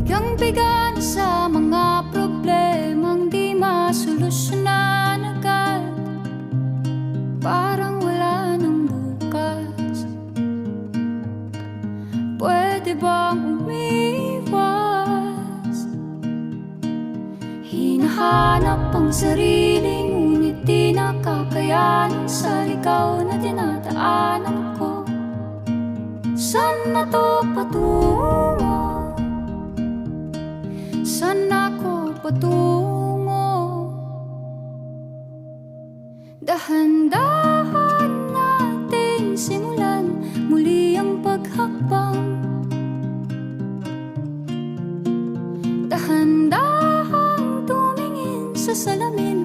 Bigang bigan sa mga problemang di masolusyonan agad. Parang wala nang bukas. Pwede bang umiwas? Hinahanap ang sarili, ngunit di nakakayanan sa ligaw na dinadaanan ko. Saan na to patungo? Saan ako patungo? Dahan-dahan nating simulan muli ang paghakbang. Dahan-dahang tumingin sa salamin